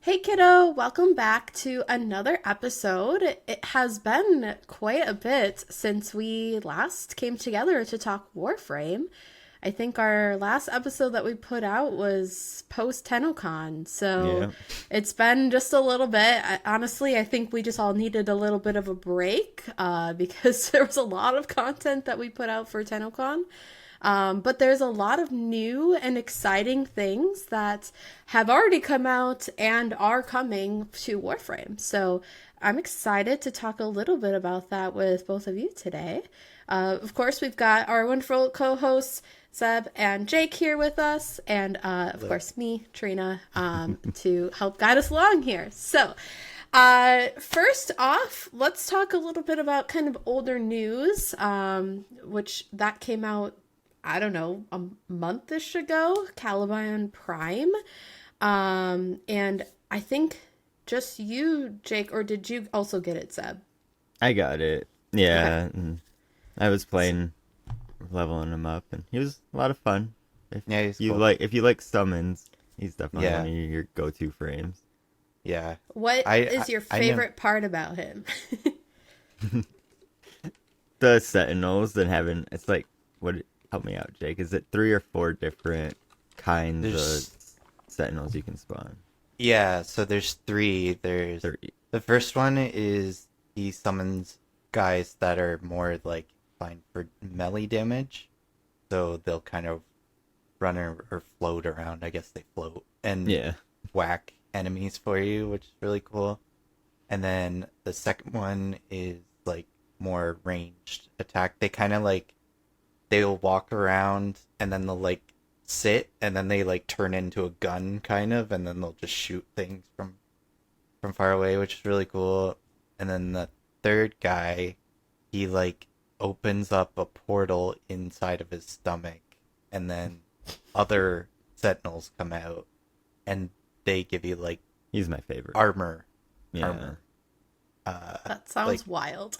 Hey kiddo, welcome back to another episode. It has been quite a bit since we last came together to talk Warframe. I think our last episode that we put out was post TennoCon, so Yeah. it's been just a little bit. Honestly, I think we just all needed a little bit of a break because there was a lot of content that we put out for TennoCon. But there's a lot of new and exciting things that have already come out and are coming to Warframe. So I'm excited to talk a little bit about that with both of you today. Of course, we've got our wonderful co hosts, Seb and Jake, here with us, and of course, me, Trina, to help guide us along here. So, first off, let's talk a little bit about kind of older news, which that came out, I don't know, a month-ish ago, Caliban Prime. And I think just you, Jake, or did you also get it, Seb? I got it. Okay. Yeah. And I was playing, leveling him up, and he was a lot of fun. If Yeah, he's you cool. like summons, he's definitely Yeah, one of your go-to frames. yeah. What I is your I know. favorite part about him? The Sentinels and having it's like what help me out, Jake. Is it 3 or 4 different kinds of There's Sentinels you can spawn? yeah. So there's three. There's 30. the first one is he summons guys that are more like fine for melee damage, so they'll kind of run or float around. I guess they float and Yeah. whack enemies for you, which is really cool. And then the second one is like more ranged attack. They kind of like they'll walk around and then they'll like sit and then they like turn into a gun kind of and then they'll just shoot things from far away, which is really cool. And then the third guy, he like opens up a portal inside of his stomach and then other sentinels come out and they give you like He's my favorite. armor Yeah. armor That like sounds wild.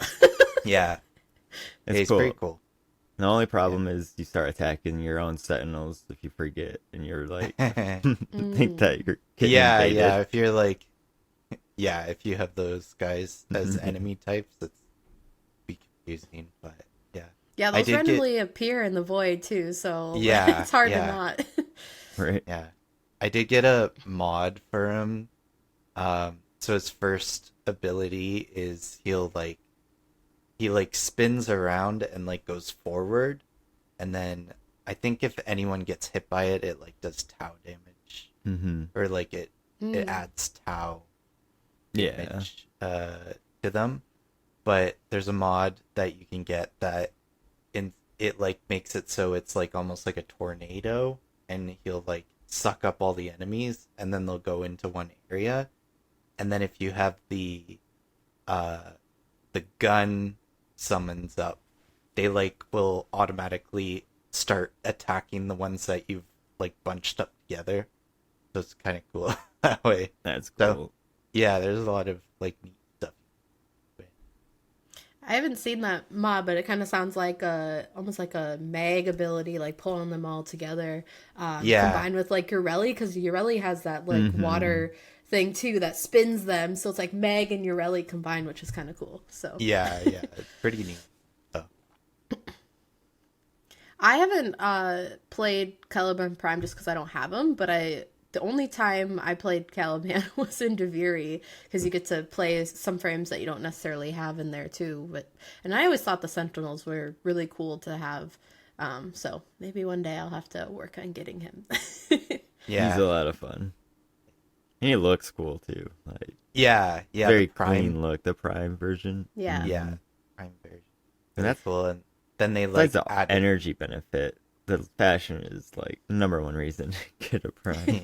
yeah, It's it's cool. pretty cool. The only Yeah. problem is you start attacking your own Sentinels if you forget, and you're like, think Mm. that you're getting Yeah, invaded. yeah. If you're like, yeah, if you have those guys as enemy types, it's be confusing. But yeah, Yeah, I those did get, randomly appear in the void too, so yeah, it's hard to yeah, not. Right? yeah. I did get a mod for him. So his first ability is he like spins around and like goes forward, and then I think if anyone gets hit by it, it like does Tau damage, Mm-hmm. or like it Mm. adds Tau Yeah. damage to them. But there's a mod that you can get that in it like makes it so it's like almost like a tornado, and he'll like suck up all the enemies, and then they'll go into one area, and then if you have uh the gun summons up, they like will automatically start attacking the ones that you've like bunched up together. So it's kind of cool that way. That's So cool. yeah, there's a lot of like neat stuff. I haven't seen that mod, but it kind of sounds like a almost like a mag ability, like pulling them all together, Yeah, combined with like Urelli, because Urelli has that like Mm-hmm. water thing too that spins them, so it's like mag and Urelli combined, which is kind of cool. So yeah, yeah. It's pretty neat. So I haven't played Caliban Prime just because I don't have them, but the only time I played Caliban was in Deviri because you get to play some frames that you don't necessarily have in there too. But and I always thought the Sentinels were really cool to have. So maybe one day I'll have to work on getting him. He's yeah, a lot of fun. And he looks cool too. Like yeah, yeah. The very prime, clean look, the Prime version. Yeah. yeah, Mhm. prime version. And Really that's cool. And then they besides like the added. energy benefit. The fashion is like the number one reason to get a Prime.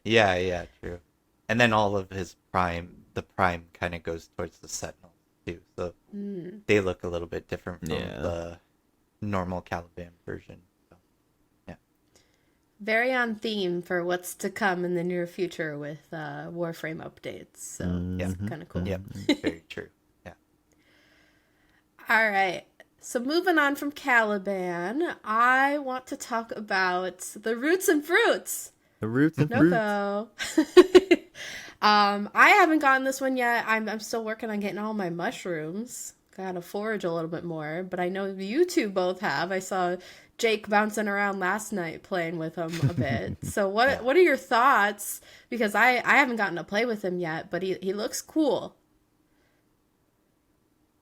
Yeah, yeah, true. And then all of his the prime kind of goes towards the Sentinels too, so Mm. they look a little bit different from Yeah. the normal Caliban version. So, yeah, Very on theme for what's to come in the near future with Warframe updates. So yeah, it's Mm-hmm. kind of cool. yep, Hmm. very true. Yeah, All right. So moving on from Caliban, I want to talk about the roots and fruits. The roots and fruits. Noko. I haven't gotten this one yet. I'm still working on getting all my mushrooms. Gotta forage a little bit more, but I know you two both have. I saw Jake bouncing around last night playing with him a bit. So Yeah. what are your thoughts? Because I haven't gotten to play with him yet, but he looks cool.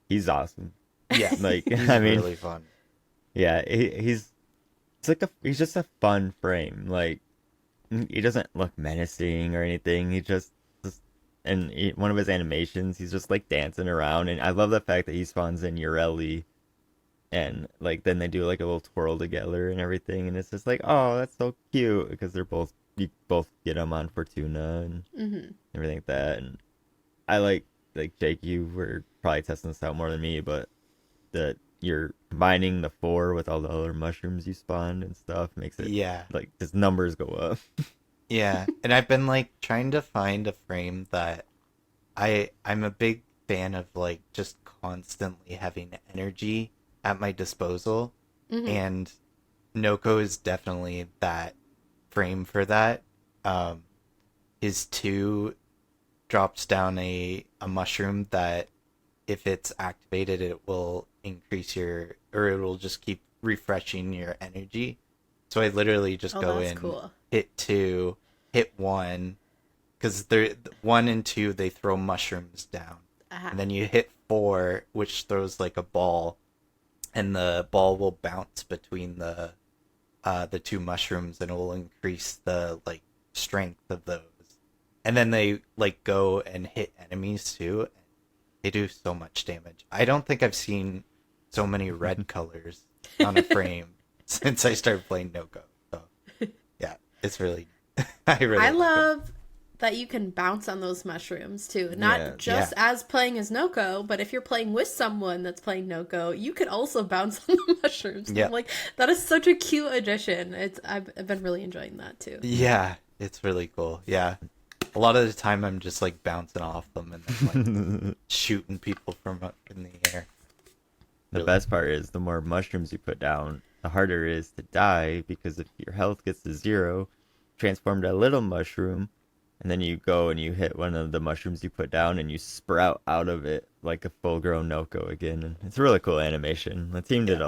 He's awesome. Yeah. Like, He's I mean, really fun. yeah, he's it's like he's just a fun frame. Like, he doesn't look menacing or anything. He just and one of his animations, he's just like dancing around, and I love the fact that he spawns in Ureli, and like then they do like a little twirl together and everything, and it's just like, oh, that's so cute because you both get them on Fortuna and Hmm. everything like that. And I like Jake, you were probably testing this out more than me, but that you're combining the 4 with all the other mushrooms you spawned and stuff makes it Yeah. like just numbers go up. Yeah. And I've been like trying to find a frame that I'm a big fan of, like just constantly having energy at my disposal, Hmm. and Noko is definitely that frame for that. Um, his 2 drops down a mushroom that if it's activated it will increase your, or it will just keep refreshing your energy. So I literally just Oh, go that's in, cool. hit 2, hit 1, because they're 1 and 2 they throw mushrooms down, Uh-huh. and then you hit 4, which throws like a ball, and the ball will bounce between the 2 mushrooms, and it will increase the like strength of those. And then they like go and hit enemies too. They do so much damage. I don't think I've seen so many red colors on a frame since I started playing Noko. So yeah, it's really I really I like 'em. love that you can bounce on those mushrooms too. Not Yeah. just as playing as Noko, but if you're playing with someone that's playing Noko, you could also bounce on the mushrooms. Yeah. I'm like, that is such a cute addition. I've been really enjoying that too. Yeah, it's really cool. Yeah. A lot of the time I'm just like bouncing off them and then like shooting people from up in the air. The Really. best part is the more mushrooms you put down, the harder it is to die because if your health gets to 0, transform to a little mushroom, and then you go and you hit one of the mushrooms you put down and you sprout out of it like a full-grown Noko again. And it's a really cool animation. The team did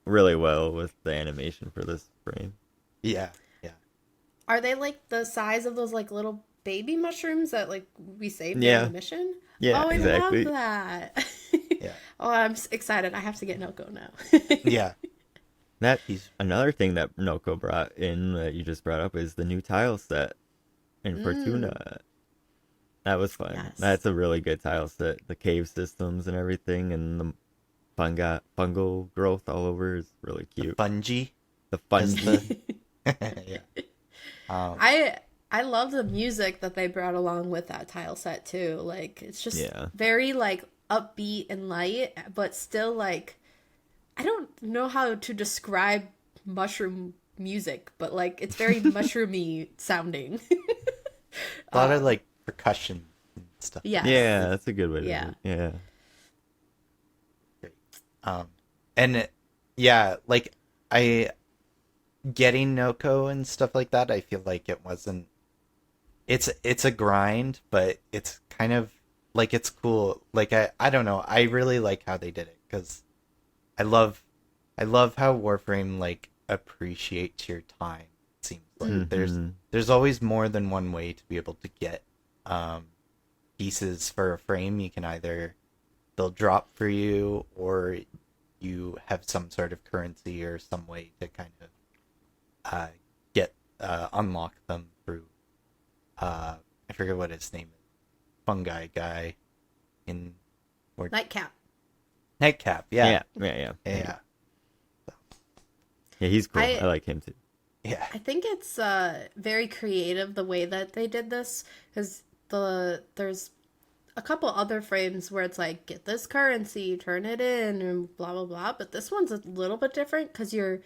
really well with the animation for this frame. Yeah. Yeah. Are they like the size of those like little baby mushrooms that like we saved Yeah. during the mission? Yeah, Oh, I exactly. love that. Yeah. Oh, excited. I have to get Noko now. Yeah. That He's another thing that Noko brought in that you just brought up is the new tile set in Fortuna. That was fun. Yes. That's a really good tile set. The cave systems and everything, and the fungal growth all over is really cute. Fungi. The as fungi. Yeah. Um, I love the music that they brought along with that tile set too. Like it's just Yeah. very like upbeat and light, but still like I don't know how to describe mushroom music, but like it's very mushroomy sounding. a lot of like percussion and stuff. Yes. Yeah, that's a good way to Yeah. do it. Yeah. Great. And yeah, like I getting Noko and stuff like that, I feel like it wasn't. It's a grind, but it's kind of like it's cool. Like I don't know. I really like how they did it because I love how Warframe like appreciates your time. It seems like there's always more than one way to be able to get pieces for a frame. You can either they'll drop for you, or you have some sort of currency or some way to kind of get unlock them through I forget what his name is, fungi guy in or Nightcap. Nightcap. Yeah. Yeah, Yeah. Yeah. yeah, Yeah, he's cool. I- I like him too. yeah. I think it's very creative the way that they did this because there's a couple other frames where it's like get this currency, turn it in, and blah blah blah. But this one's a little bit different because you're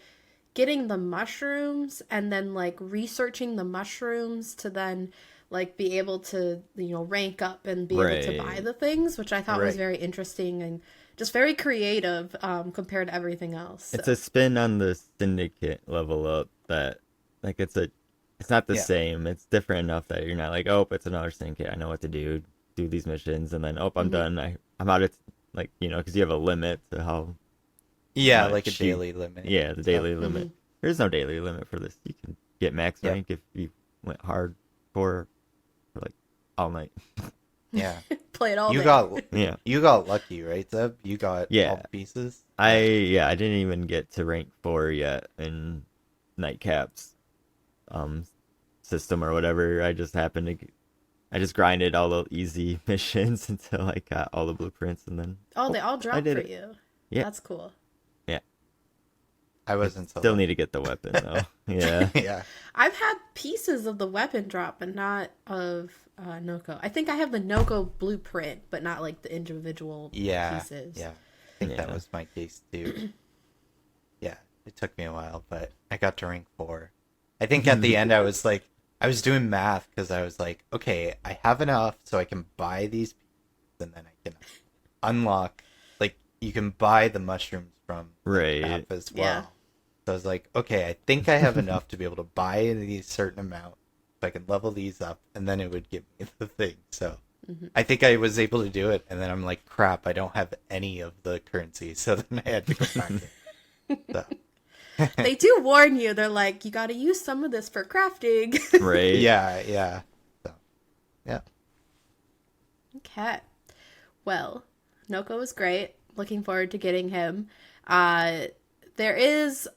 getting the mushrooms and then like researching the mushrooms to then like be able to rank up and be able to buy Right. the things, which I thought was Right. very interesting and just very creative compared to everything else. It's a spin on the syndicate level up that like it's a it's not the Yeah. same. It's different enough that you're not like, oh, it's another syndicate. I know what to do these missions, and then oh, I'm Hmm. done. I'm out of like because you have a limit to how Yeah, like a much you. daily limit. Yeah, the So, daily Hmm. limit. There's no daily limit for this. You can get max yep. rank if you went hard for like all night. Yeah. Play it all You day. got Yeah, you got lucky, right, Zeb? You got all yeah. the pieces. I Yeah. yeah I didn't even get to rank 4 yet in Nightcap's um system or whatever. I just grinded all the easy missions until I got all the blueprints, and then Oh, oh, they all I drop did for it. you. Yeah, That's cool. yeah. I I wasn't so still need to lucky. get the weapon though. Yeah. Yeah. I've had pieces of the weapon drop, but not of Noko. I think I have the Noko blueprint, but not like the individual Yeah. pieces. Yeah. I think that Yeah. was my case too. Yeah. It took me a while, but I got to rank 4. I think at the end I was doing math because I was like, okay, I have enough so I can buy these pieces and then I can unlock, like, you can buy the mushrooms from the Right. map as Yeah. well. So I was like, okay, I think I have enough to be able to buy these certain amount so I can level these up and then it would give me the thing. So Hmm. I think I was able to do it and then I'm like, crap, I don't have any of the currency. So then I had to go back in. So They do warn you. They're like, you got to use some of this for crafting. Right. yeah, yeah. So yeah. Okay. Well, Noko was great. Looking forward to getting him. There is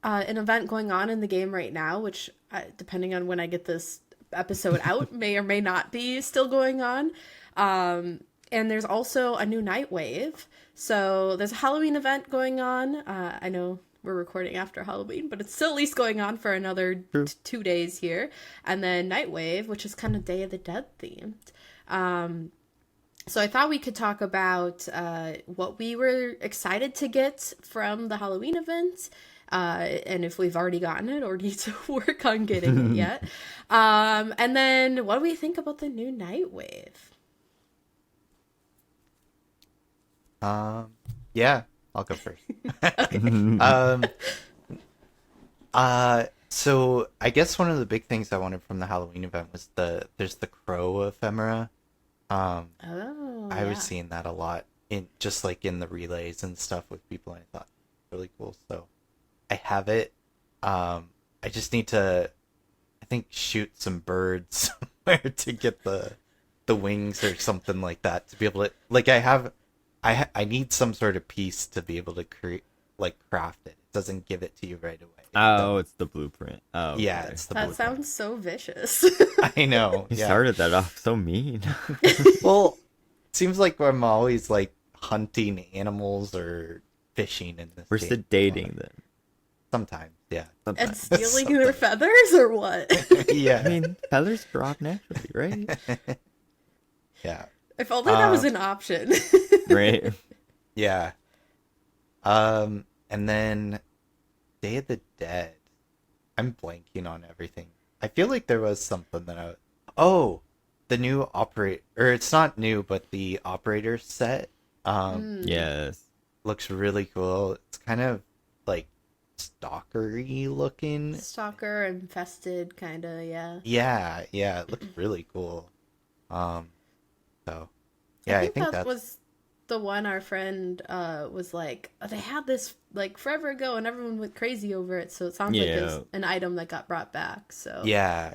an event going on in the game right now, which, depending on when I get this episode out, may or may not be still going on. And there's also a new Night Wave. So there's a Halloween event going on. I know we're recording after Halloween, but it's still at least going on for another True. 2 days here. And then Night Wave, which is kind of Day of the Dead themed. So I thought we could talk about what we were excited to get from the Halloween event, and if we've already gotten it or need to work on getting it yet. And then what do we think about the new Night Wave? Yeah, I'll go first. Um, so I guess one of the big things I wanted from the Halloween event was there's the crow ephemera. Oh, I yeah. was seeing that a lot in just like in the relays and stuff with people, and I thought really cool. So I have it. I just need to, I think, shoot some birds somewhere to get the wings or something like that to be able to like I need some sort of piece to be able to create like craft it. It doesn't give it to you right away. Oh, So, it's the blueprint. Oh, yeah, okay. it's the That blueprint. sounds so vicious. I know. You Yeah. started that off so mean. Well, it seems like I'm always like hunting animals or fishing in this We're game. sedating them. Sometimes, yeah. And Sometimes. stealing their feathers or what? Yeah. I mean, feathers drop naturally, right? Yeah. If only that was an option. Right. Yeah. And then Day of the Dead. I'm blanking on everything. I feel like there was something that the new operate or it's not new, but the operator set Yes. looks really cool. It's kind of like stalkery looking. Stalker infested, kind of, yeah. Yeah, yeah, it looked really cool. So yeah, I think that that's was the one our friend was like, oh, they had this like forever ago and everyone went crazy over it. So it sounds like Yeah. it's an item that got brought back. So yeah,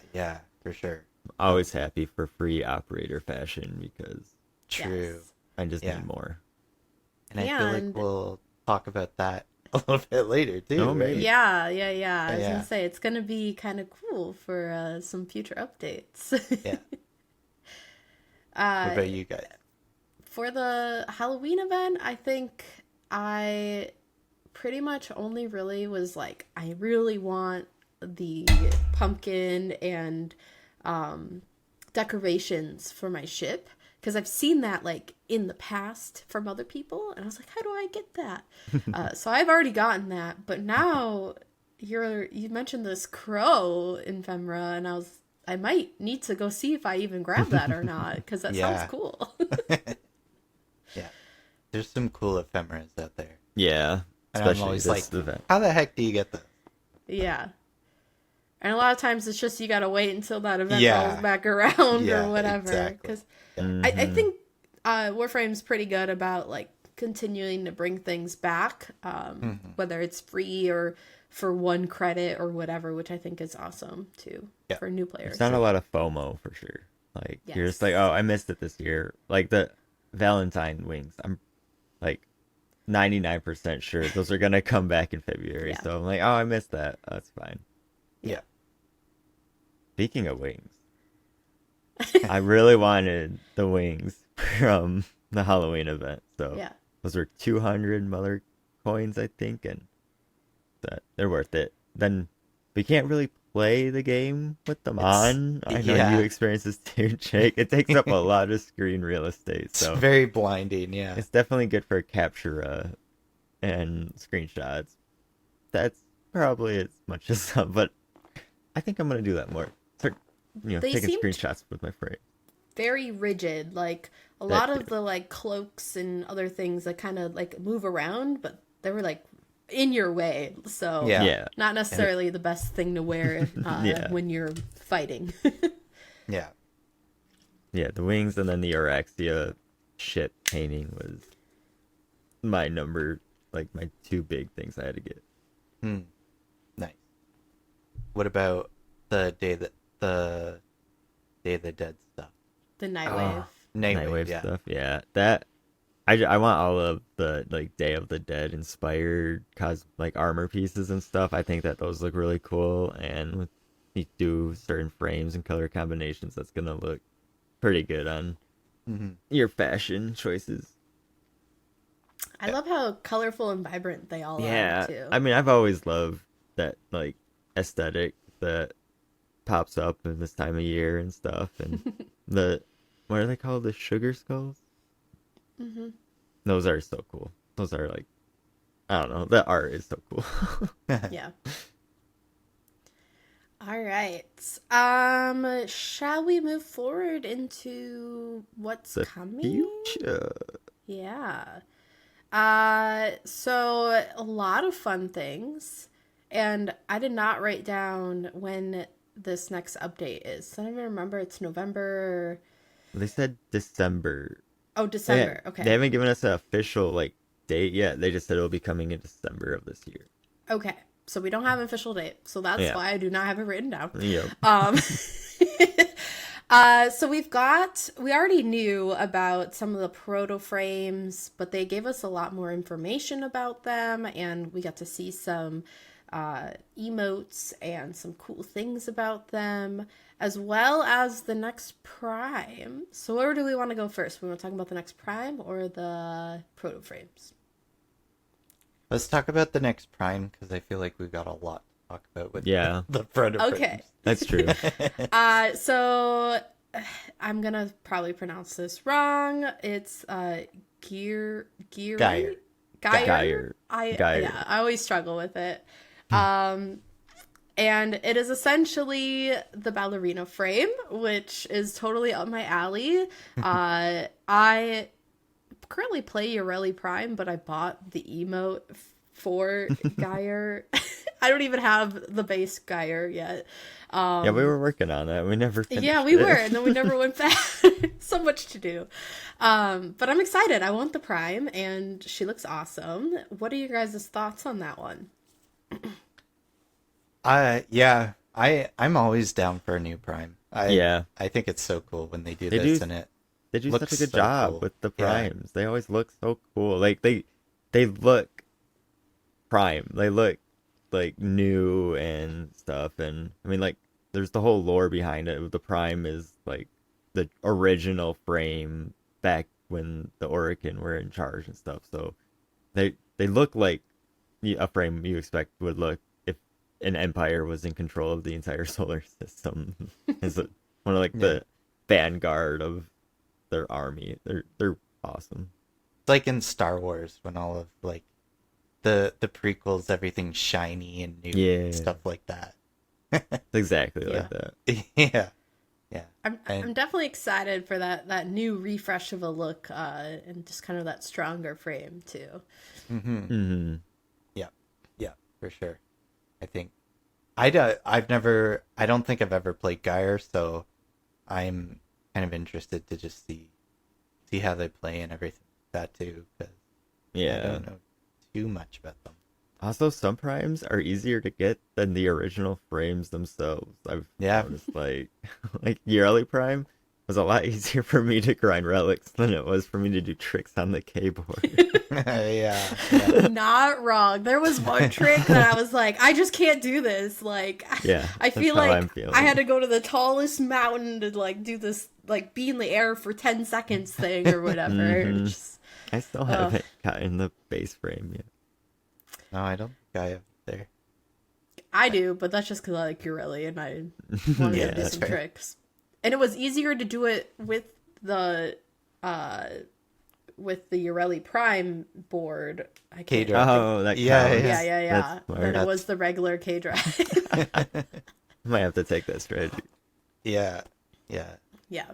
for sure. Always happy for free operator fashion because True. Yes. I just Yeah. need more. And I Yeah, feel like and- we'll talk about that a little bit later too. Oh, right? maybe. Yeah. I was Yeah. gonna say it's gonna be kind of cool for some future updates. Yeah. uh, What about you guys? For the Halloween event, I think I pretty much only really was like, I really want the pumpkin and decorations for my ship because I've seen that like in the past from other people, and I was like, how do I get that? So I've already gotten that, but now you mentioned this crow ephemera, and I might need to go see if I even grab that or not because that Yeah. sounds cool. Yeah. There's some cool ephemeras out there. Yeah. And I'm Especially always this like, event. how the heck do you get this? Yeah. And a lot of times it's just you gotta wait until that event Yeah. rolls back around Yeah, or whatever. exactly. Because Yeah. I Hmm. think Warframe's pretty good about like continuing to bring things back, Mhm. whether it's free or for 1 credit or whatever, which I think is awesome too Yeah. for new There's players. not a lot of FOMO for sure. Like you're just like, Yes. oh, I missed it this year. Like the Valentine wings, I'm like 99% sure those are gonna come back in February. Yeah. So I'm like, oh, I missed that. That's fine. Yeah. Yeah. Speaking of wings, I really wanted the wings from the Halloween event. So Yeah. those were 200 Mother coins, I think, and that they're worth it. Then we can't really play the game with them It's on. I know you yeah. experience this too, Jake. It takes up a lot of screen real estate, It's so very blinding, yeah. it's definitely good for capture and screenshots. That's probably as much as some, but I think I'm gonna do that more. Start, They taking seemed screenshots with my friend. very rigid. Like a That lot too. of the like cloaks and other things that kind of like move around, but they were like in your way. So Yeah. Yeah, not And it, necessarily the best thing to wear yeah, when you're fighting. yeah. yeah. The wings and then the Orexia ship painting was my number, like my two big things I had to get. Hmm. Nice. What about the Day of the Dead stuff? The Nightwave. Oh, Nightwave, Nightwave yeah. stuff, yeah. That I want all of the like Day of the Dead inspired like armor pieces and stuff. I think that those look really cool, and with you do certain frames and color combinations, that's gonna look pretty good on Hmm. your fashion choices. I love how colorful and vibrant they all are Yeah, too. I mean, I've always loved that like aesthetic that pops up in this time of year and stuff, and the what are they called? The sugar skulls? Hmm. Those are so cool. Those are like I don't know. The art is so cool. Yeah. All right. Shall we move forward into what's The coming? future. Yeah. So a lot of fun things. And I did not write down when this next update is. I don't even remember. It's November. They said December. Oh, They December. they Okay. haven't given us an official like date yet. They just said it'll be coming in December of this year. Okay. So we don't have an official date. So that's Yeah. why I do not have it written down. Yep. Um, so we already knew about some of the Protoframes, but they gave us a lot more information about them, and we got to see some emotes and some cool things about them, as well as the next Prime. So where do we want to go first? We want to talk about the next Prime or the Protoframes? Let's talk about the next Prime because I feel like we've got a lot to talk about with Yeah. the Protoframes. Okay. That's true. So I'm gonna probably pronounce this wrong. It's Gear Geyer. Geyer. Geyer. Yeah, I always struggle with it. And it is essentially the ballerina frame, which is totally up my alley. I currently play Ureli Prime, but I bought the emote for Geyer. I don't even have the base Geyer yet. Yeah, we were working on that. We never finished Yeah, we it. were, and then we never went back. So much to do. But I'm excited. I want the Prime, and she looks awesome. What are your guys' thoughts on that one? Yeah, I'm always down for a new Prime. Yeah. I think it's so cool when they do They this do and it They do such looks a good so job cool. with the Yeah. primes. They always look so cool. Like they look prime. They look like new and stuff. And I mean, like there's the whole lore behind it. The prime is like the original frame back when the Orican were in charge and stuff. So they look like a frame you expect would look if an empire was in control of the entire solar system. Is one of like Yeah. the vanguard of their army. They're awesome. It's like in Star Wars when all of like the prequels, everything's shiny and new Yeah. stuff like that. It's exactly Yeah. like that. Yeah. Yeah. I'm And definitely excited for that new refresh of a look, and just kind of that stronger frame too. hmm Hmm. yeah, yeah, for sure. I think I don't think I've ever played Gyre, so I'm kind of interested to just see how they play and everything like that too, because I Yeah. don't know too much about them. Also, some primes are easier to get than the original frames themselves. I've Yeah, noticed, like, like yearly prime was a lot easier for me to grind relics than it was for me to do tricks on the keyboard. yeah, yeah. Not wrong. There was one trick that I was like, I just can't do this. Like, Yeah, I that's feel how like I'm I had feeling. to go to the tallest mountain to like do this, like be in the air for 10 seconds thing or whatever. Hmm. It's just, I still uh, haven't gotten the base frame yet. No, I don't think I have there. I do, but that's just because I like Urelli and I want to Yeah, go do that's some fair. tricks. And it was easier to do it the uh with the Urelli Prime board. I can't K-Drive. think. Oh, that Yeah, Yeah, counts. yeah, That's yeah. Than smart. it That's was the regular K drive. Might have to take that strategy. yeah, yeah. Yeah.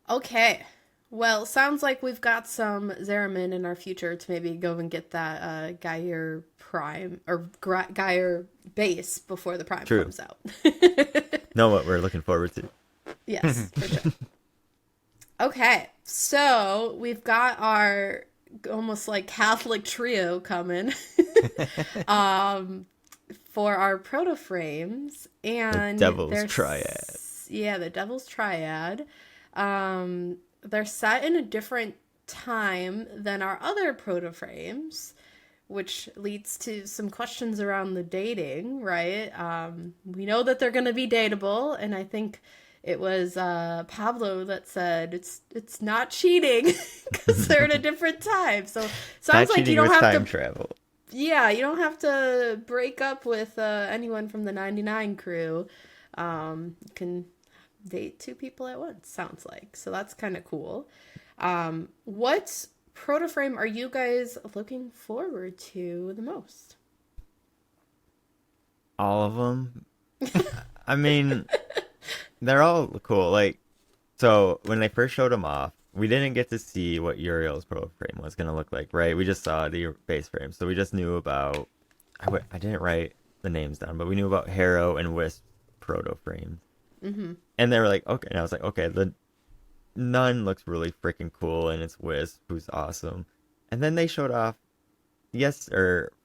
Okay. Well, sounds like we've got some Zeramin in our future to maybe go and get that Geyer Prime or Geyer base before the Prime True. comes out. Know what we're looking forward to. Yes, for sure. Okay, so we've got our almost like Catholic trio coming for our Protoframes, The and Devil's they're Triad. yeah, the Devil's Triad. They're set in a different time than our other Protoframes, which leads to some questions around the dating, right? We know that they're going to be dateable, and I think it was Pablo that said it's not cheating because they're in a different time. So sounds Not like you cheating don't with have time to. travel. Yeah, you don't have to break up with anyone from the 99 crew. You can date two people at once, sounds like. So that's kind of cool. What Protoframe are you guys looking forward to the most? All of them. I mean, they're all cool. Like, so when they first showed them off, we didn't get to see what Uriel's pro frame was gonna look like, right? We just saw the base frame, so we just knew about. I didn't write the names down, but we knew about Harrow and Wisp proto frames, and they were like, okay. And I was like, okay, the Nun looks really freaking cool, and it's Wisp, who's awesome. And then they showed off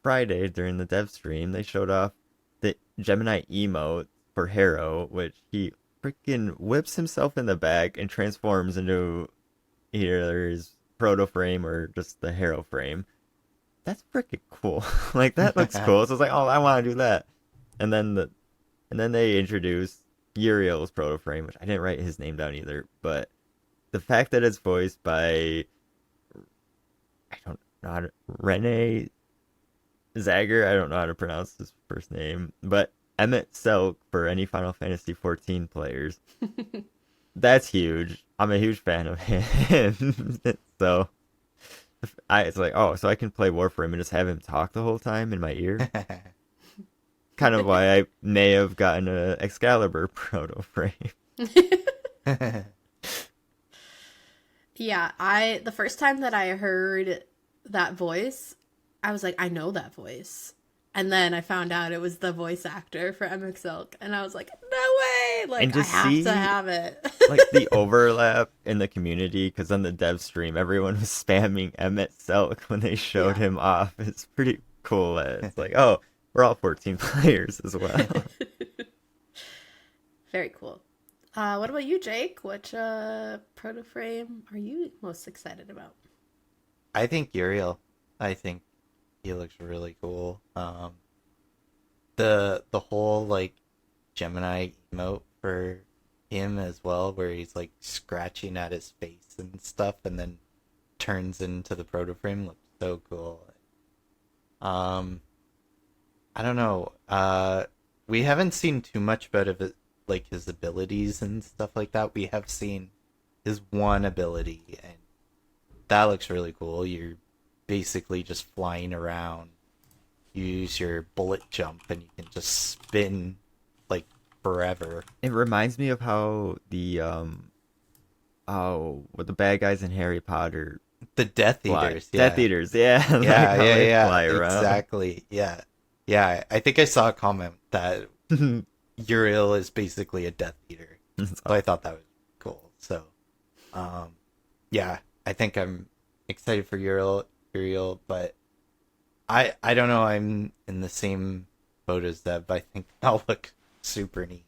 Friday during the dev stream. They showed off the Gemini emote for Harrow, which he freaking whips himself in the back and transforms into either his proto frame or just the Harrow frame. That's freaking cool. Like that looks cool. So I was like, oh, I want to do that. And then they introduced Uriel's proto frame, which I didn't write his name down either. But the fact that it's voiced by I don't know how to, Rene Zager, I don't know how to pronounce his first name, but Emmett Selk for any Final Fantasy 14 players. That's huge. I'm a huge fan of him. So it's like, oh, so I can play Warframe and just have him talk the whole time in my ear. Kind of why I may have gotten a Excalibur proto frame. Yeah, the first time that I heard that voice, I was like, I know that voice. And then I found out it was the voice actor for MXL, and I was like, no way! Like, And I to have see, to have it. like the overlap in the community, because on the dev stream, everyone was spamming Emmett Selk when they showed him off. It's pretty cool. It's like, oh, we're all 14 players as well. Very cool. What about you, Jake? Which Protoframe are you most excited about? I think Uriel. I think he looks really cool. The whole like Gemini emote for him as well, where he's like scratching at his face and stuff, and then turns into the proto frame, looks so cool. I don't know. We haven't seen too much about it, like his abilities and stuff like that. We have seen his one ability, and that looks really cool. You're basically just flying around. You use your bullet jump, and you can just spin like forever. It reminds me of how what the bad guys in Harry Potter The Death fly. Eaters, yeah. Death Eaters, yeah. Yeah, Like how yeah, they yeah. fly around. Exactly. Yeah. Yeah, I think I saw a comment that Uriel is basically a Death Eater. So I thought that was cool. So, yeah, I think I'm excited for Uriel, but I don't know. I'm in the same boat as Zeb. I think that'll look super neat.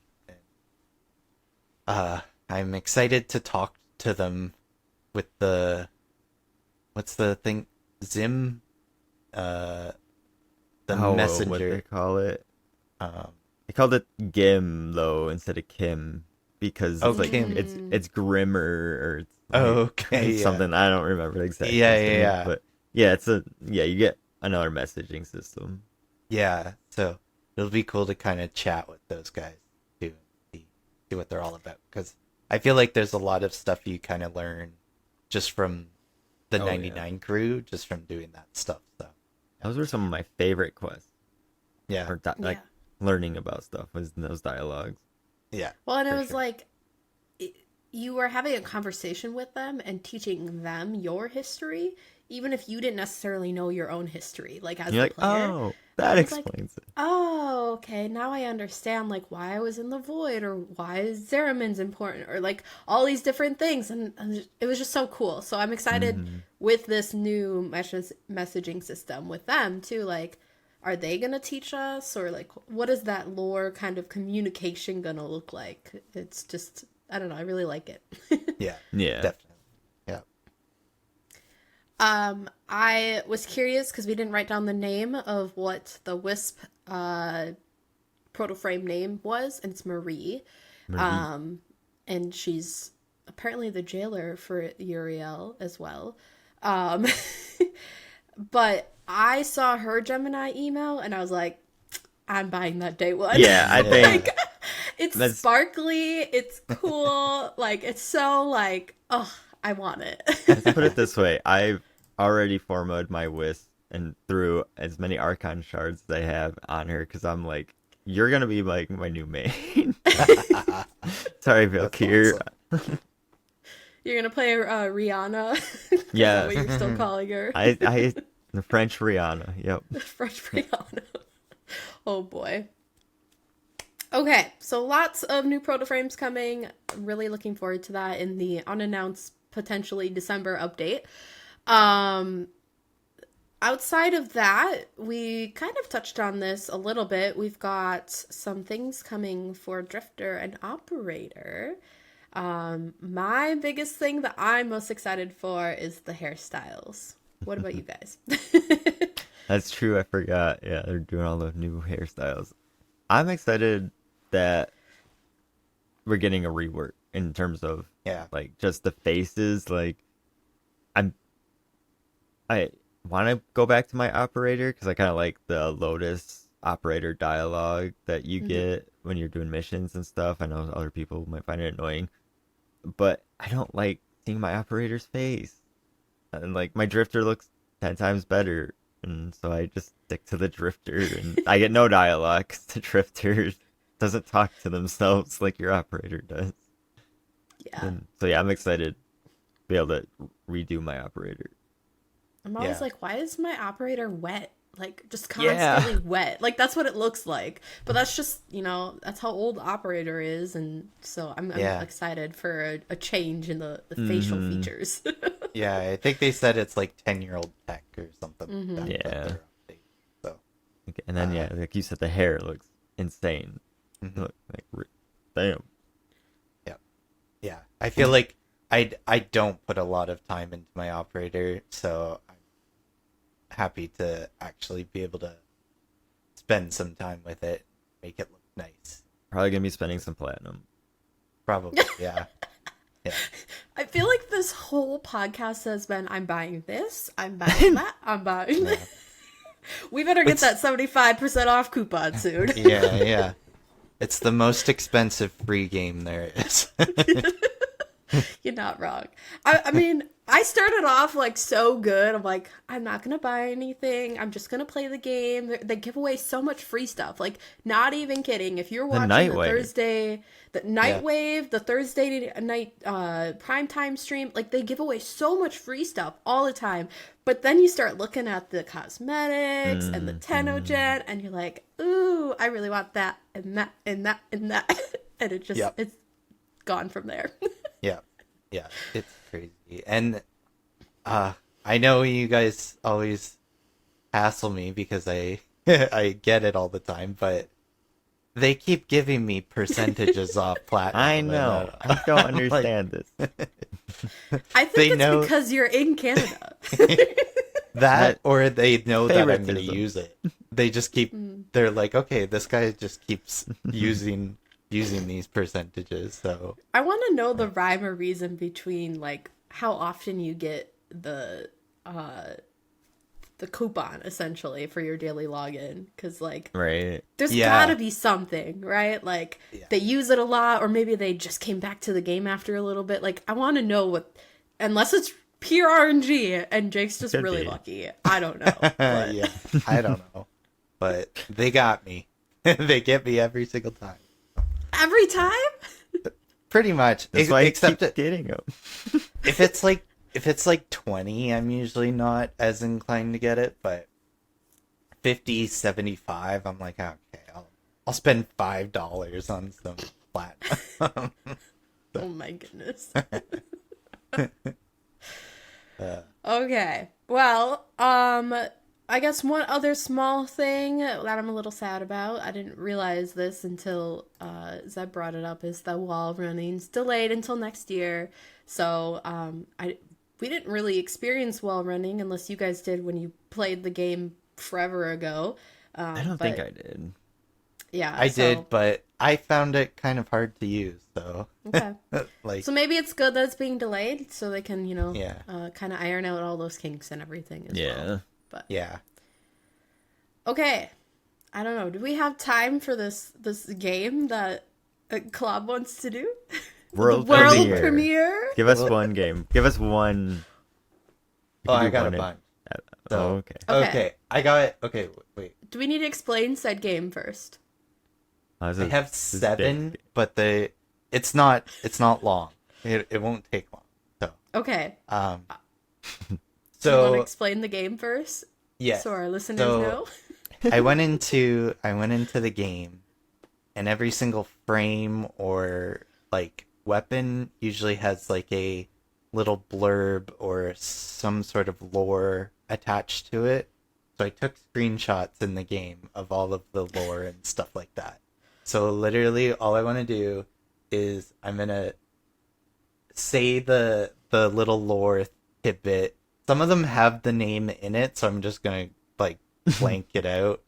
And, I'm excited to talk to them with what's the thing? Zim? The messenger. What they call it? Um, They called it Gim though instead of Kim because Oh, it's like Kim. it's Grimmer or it's okay, yeah. something. I don't remember exactly. Yeah. But yeah, you get another messaging system. Yeah, so it'll be cool to kind of chat with those guys too, see what they're all about. Because I feel like there's a lot of stuff you kind of learn just from the Oh, 99 crew, just from doing that stuff. So Those were some of my favorite quests. yeah, Or like learning about stuff was in those dialogues. yeah. Well, and it for was sure. like you were having a conversation with them and teaching them your history, even if you didn't necessarily know your own history, like as And you're the like, player. oh, that I was like, explains it. oh, okay, now I understand like why I was in the void or why Zeramin's important or like all these different things, and it was just so cool. So I'm excited with this new messaging system with them too. Like, are they gonna teach us, or like what is that lore kind of communication gonna look like? It's just, I don't know, I really like it. Yeah, Yeah. definitely. Yeah. I was curious because we didn't write down the name of what the Wisp Protoframe name was, and it's Marie. And she's apparently the jailer for Uriel as well. But I saw her Gemini email and I was like, I'm buying that day one. Yeah, I think Like, it's sparkly, it's cool, like it's so like, oh, I want it. let's put it this way. I've already formatted my Wisp and threw as many Archon shards as I have on her because I'm like, you're gonna be like my new main. Sorry, Valkyr. Awesome. You're gonna play Rihanna. Is Yeah. that what you're still calling her? I the French Rihanna. Yep. French Rihanna. Oh boy. Okay, so lots of new Protoframes coming. I'm really looking forward to that in the unannounced, potentially December update. Outside of that, we kind of touched on this a little bit. We've got some things coming for Drifter and Operator. My biggest thing that I'm most excited for is the hairstyles. What about you guys? That's true. I forgot. Yeah, they're doing all the new hairstyles. I'm excited that we're getting a rework in terms of like just the faces. Like, I want to go back to my operator because I kind of like the Lotus operator dialogue that you get when you're doing missions and stuff. I know other people might find it annoying, but I don't like seeing my operator's face. And like my drifter looks 10 times better. And so I just stick to the drifter and I get no dialogue 'cause the drifter doesn't talk to themselves like your operator does. Yeah. And so yeah, I'm excited to be able to redo my operator. I'm always like, why is my operator wet? Like, just constantly wet. Like, that's what it looks like. But that's just, that's how old operator is. And so I'm excited for a change in the facial features. Yeah, I think they said it's like 10-year-old tech or something. Like that, Yeah. So, And then, like you said, the hair looks insane. Look, like, damn. yeah. I feel like I don't put a lot of time into my operator, so I'm happy to actually be able to spend some time with it, make it look nice. Probably gonna be spending some platinum. Probably, yeah. I feel like this whole podcast has been, I'm buying this, I'm buying that, I'm buying that. We better get that 75% off coupon soon. Yeah. It's the most expensive free game there is. You're not wrong. I mean, I started off like so good. I'm like, I'm not gonna buy anything. I'm just gonna play the game. They give away so much free stuff. Like, not even kidding. If you're The watching Nightwave. The Nightwave, the Thursday night primetime stream, like they give away so much free stuff all the time. But then you start looking at the cosmetics and the Tenogen, and you're like, ooh, I really want that and that and that and that, and it just it's gone from there. Yeah. Yeah, it's crazy. And I know you guys always hassle me because I I get it all the time, but they keep giving me percentages off platinum. I know. I don't understand this. I think it's because you're in Canada. That, or they know that I'm going to favoritism. use it. They just keep, they're like, okay, this guy just keeps using these percentages, so. I want to know the rhyme or reason between like how often you get the coupon essentially for your daily login, because like Right. there's gotta be something, right? Like they use it a lot, or maybe they just came back to the game after a little bit. Like I want to know what, unless it's pure RNG and Jake's just really lucky. I don't know. But... Yeah, I don't know, but they got me. They get me every single time. Every time? Pretty much. That's why I except keep getting them. if it's like 20, I'm usually not as inclined to get it, but 50, 75, I'm like, okay, I'll spend $5 on some platinum. Oh my goodness. Okay. Well, I guess one other small thing that I'm a little sad about, I didn't realize this until Zeb brought it up, is the wall running's delayed until next year. So we didn't really experience wall running unless you guys did when you played the game forever ago. I don't think I did. Yeah, I did, but I found it kind of hard to use, so. Okay. Like, so maybe it's good that it's being delayed so they can, Yeah. kind of iron out all those kinks and everything as well. But yeah. okay, I don't know. Do we have time for this game that Club wants to do? World premiere? Give us one game. Give us one. Oh, I got a bunch. So, Oh, okay. Okay, I got it. Okay, wait. Do we need to explain said game first? I have 7, but it's not long. It won't take long. So Okay. so Do you want to explain the game first? yes. So our listeners know. I went into the game, and every single frame or like weapon usually has like a little blurb or some sort of lore attached to it. So I took screenshots in the game of all of the lore and stuff like that. So literally all I want to do is I'm going to say the little lore tidbit. Some of them have the name in it, so I'm just going to like blank it out.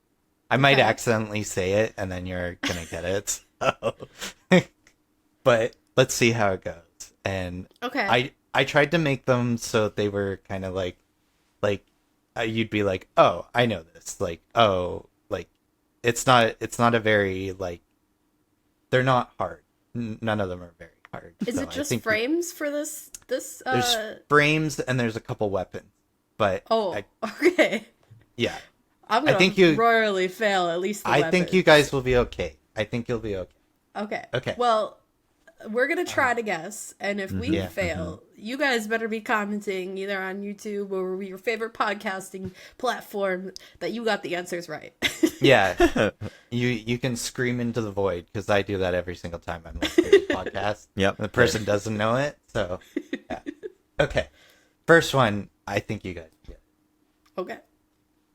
I might accidentally say it and then you're going to get it. So. But let's see how it goes. And I tried to make them so they were kind of like you'd be like, oh, I know this. Like, oh, like it's not a very like, they're not hard. None of them are very hard. Is so it just frames for this? There's frames and there's a couple weapons, but okay. Yeah, I'm gonna royally fail at least. I think you guys will be okay. I think you'll be okay. Okay. Well, we're gonna try to guess, and if we fail, you guys better be commenting either on YouTube or your favorite podcasting platform that you got the answers right. Yeah, you can scream into the void because I do that every single time I'm listening to a podcast. Yep, the person doesn't know it, so yeah. Okay, first one. I think you guys get. Okay.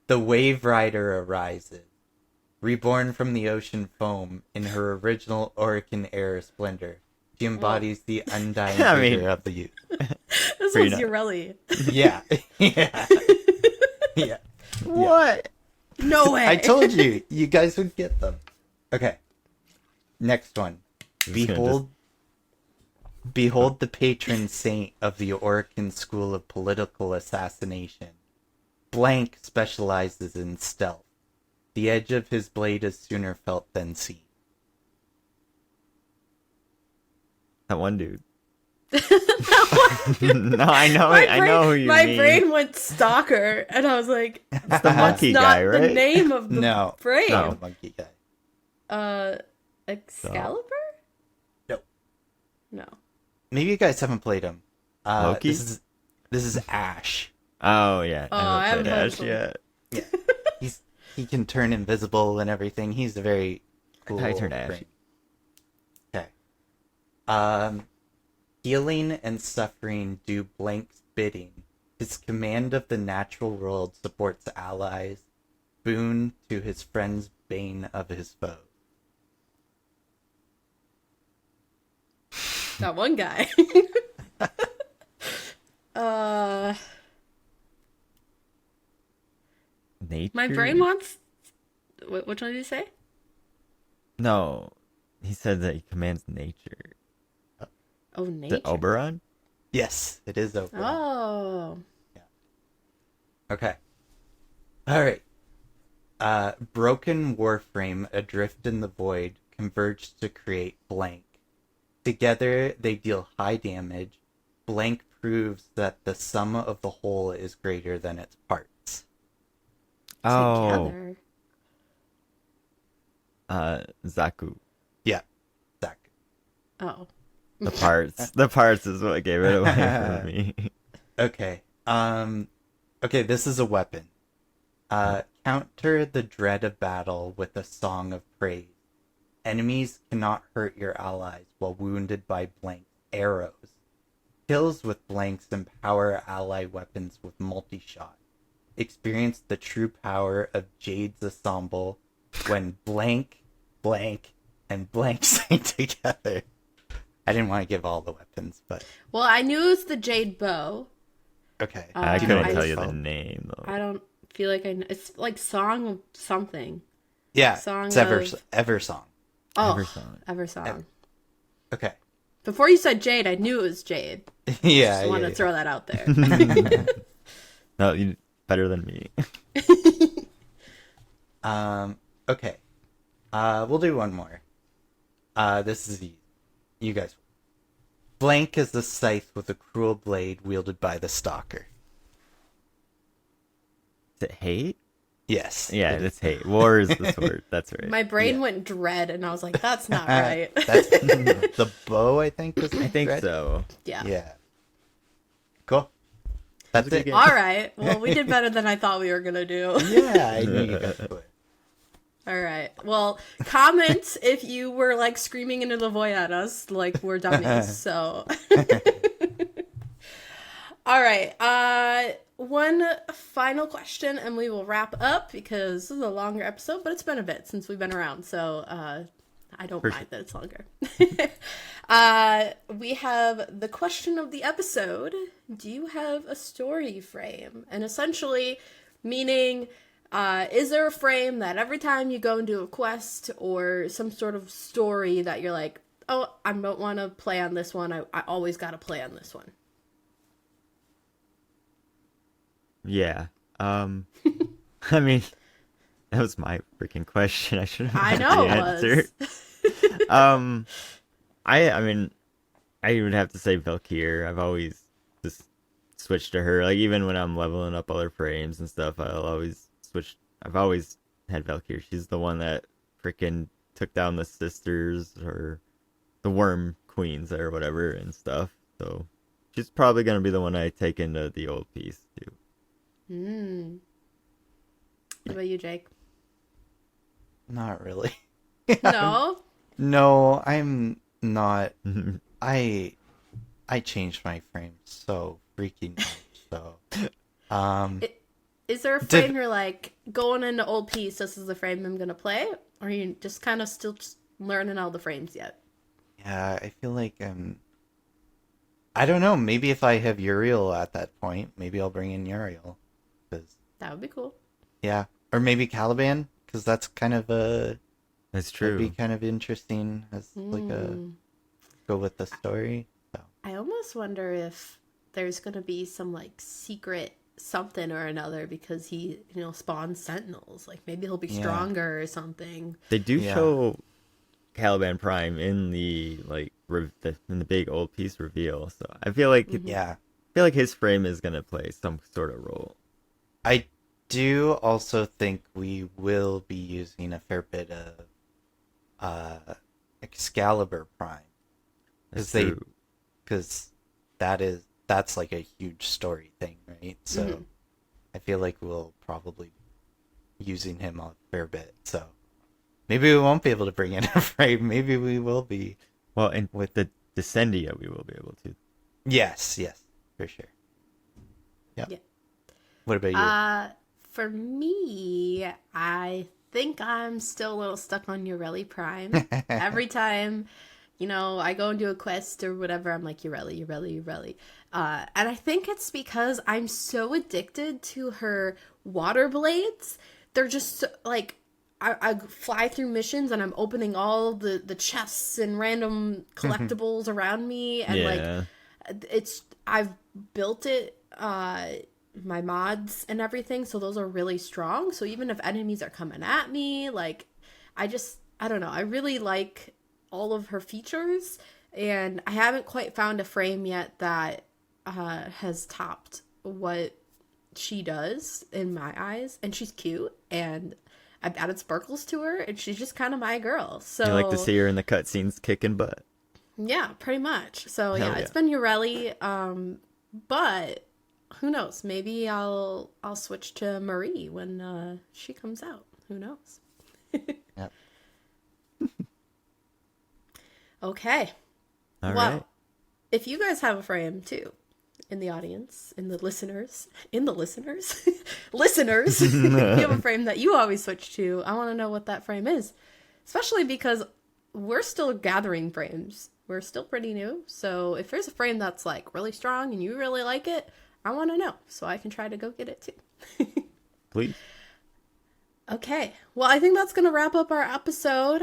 The Wave Rider arises, reborn from the ocean foam in her original Orican air splendor. She embodies the undying vigor of the youth. This was Urelli. Yeah. Yeah. Yeah. What? No way. I told you, you guys would get them. Okay. Next one. Behold the patron saint of the Orican school of political assassination. Blank specializes in stealth. The edge of his blade is sooner felt than seen. That one dude. No, I know who you my mean. brain went stalker, and I was like, It's the that's monkey not guy, the right? name of the No, frame. not a monkey guy. Excalibur? Nope. No. Maybe you guys haven't played him. Loki? This is Ash. Oh yeah, Oh, I I haven't played haven't Ash played yet. Yeah, he can turn invisible and everything. He's a very cool. I turned Ash. frame. Okay. Healing and suffering do Blank's bidding. His command of the natural world supports allies. Boon to his friends, bane of his foes. That one guy. Nature. My brain wants. Which one did you say? No, he said that he commands nature. Oh, nature. The Oberon? Yes, it is Oberon. Oh. Okay. Alright. Broken Warframe, adrift in the void, converge to create Blank. Together, they deal high damage. Blank proves that the sum of the whole is greater than its parts. Oh, Together. Zaku. Yeah, Zach. Oh. The parts is what gave it away for me. Okay. Okay, this is a weapon. Counter the dread of battle with a song of praise. Enemies cannot hurt your allies while wounded by Blank's arrows. Kills with Blanks empower ally weapons with multi-shot. Experience the true power of Jade's ensemble when Blank, Blank, and Blank sing together. I didn't want to give all the weapons, but... Well, I knew it was the Jade Bow. Okay. I Do you know couldn't what tell it's you the called? name though. I don't feel like I know. It's like Song of something. Yeah, Song it's of- Eversong. Oh, Eversong. Eversong. Okay. Before you said Jade, I knew it was Jade. Yeah, Just wanted yeah, to throw that out there. No, you better than me. Okay. We'll do one more. This is easy. You guys. Blank is the scythe with a cruel blade wielded by the stalker. Is it hate? Yes. Yeah, it's hate. War is the sword. That's right. My brain Yeah. went dread, and I was like, that's not right. That's the bow, I think. Is I think red? so. Yeah. Yeah. Cool. That's a good it. game. All right. Well, we did better than I thought we were going to do. Yeah, I knew you guys would. All right. Well, comment if you were like screaming into the void at us like we're dummies. So. All right. One final question and we will wrap up because this is a longer episode, but it's been a bit since we've been around. So, I don't mind that it's longer. We have the question of the episode. Do you have a story frame? And essentially meaning, is there a frame that every time you go and do a quest or some sort of story that you're like, oh, I don't want to play on this one. I always got to play on this one. Yeah. I mean, that was my freaking question. I should have I had know the it answer. was. I mean, I would have to say Valkyr. I've always just switched to her. Like even when I'm leveling up other frames and stuff, I'll always switch. I've always had Valkyr. She's the one that freaking took down the sisters or the worm queens or whatever and stuff. So she's probably gonna be the one I take into the old piece too. What about you, Jake? Not really. No? No, I'm not. I changed my frame so freaking much. So, Is there a frame you're like, going into old piece, this is the frame I'm going to play? Or are you just kind of still just learning all the frames yet? yeah, I feel like I don't know. Maybe if I have Uriel at that point, maybe I'll bring in Uriel. 'Cause, That would be cool. yeah, or maybe Caliban, because that's kind of That's that'd true. be kind of interesting as like a go with the story. So. I almost wonder if there's going to be some like secret something or another because he, spawns sentinels. Like maybe he'll be stronger or something. They do Yeah. show Caliban Prime in the like in the big old piece reveal. So I feel like Yeah. his frame is gonna play some sort of role. I do also think we will be using a fair bit of Excalibur Prime. That's Because true. because that's like a huge story thing, right? So Mhm. I feel like we'll probably be using him a fair bit. So maybe we won't be able to bring in a frame. Maybe we will be. Well, and with the Descendia, we will be able to. Yes, for sure. Yeah. Yeah. What about you? For me, I think I'm still a little stuck on Ureli Prime. Every time, I go and do a quest or whatever, I'm like, Ureli, Ureli, Ureli. And I think it's because I'm so addicted to her water blades. They're just so, like, I fly through missions and I'm opening all the chests and random collectibles around me. And, like, Yeah. I've built it, my mods and everything, so those are really strong. So even if enemies are coming at me, like, I don't know, I really like all of her features, and I haven't quite found a frame yet that has topped what she does in my eyes. And she's cute, and I've added sparkles to her, and she's just kind of my girl. You like to So see her in the cutscenes kicking butt. yeah, pretty much. So Hell yeah, yeah. it's been Ureli, but who knows? Maybe I'll switch to Marie when she comes out. Who knows? Yep. Okay. All Well, right. if you guys have a frame too, in the audience, listeners, listeners, if you have a frame that you always switch to, I want to know what that frame is. Especially because we're still gathering frames. We're still pretty new. So if there's a frame that's like really strong and you really like it, I want to know so I can try to go get it too. Please. Okay. Well, I think that's going to wrap up our episode.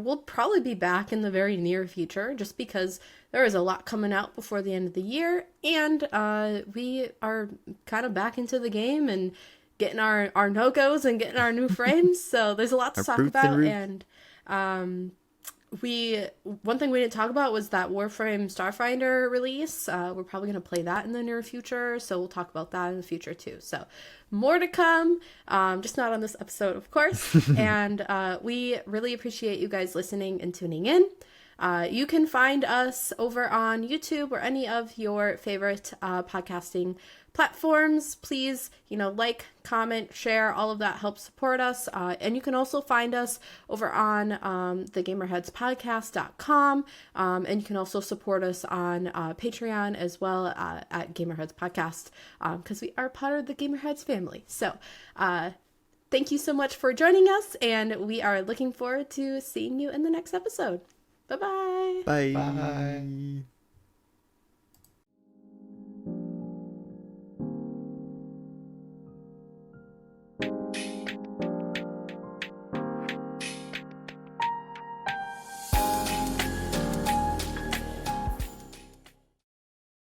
We'll probably be back in the very near future just because there is a lot coming out before the end of the year. And we are kind of back into the game and getting our no-goes and getting our new frames. So there's a lot to Our talk fruits and about. roots. And one thing we didn't talk about was that Warframe Starfinder release. We're probably going to play that in the near future, so we'll talk about that in the future too. So more to come, just not on this episode, of course. And we really appreciate you guys listening and tuning in. You can find us over on YouTube or any of your favorite podcasting platforms. Please, like, comment, share, all of that helps support us. And you can also find us over on thegamerheadspodcast.com. And you can also support us on Patreon as well at Gamerheads Podcast because we are part of the Gamerheads family. So thank you so much for joining us, and we are looking forward to seeing you in the next episode. Bye-bye. Bye. Bye.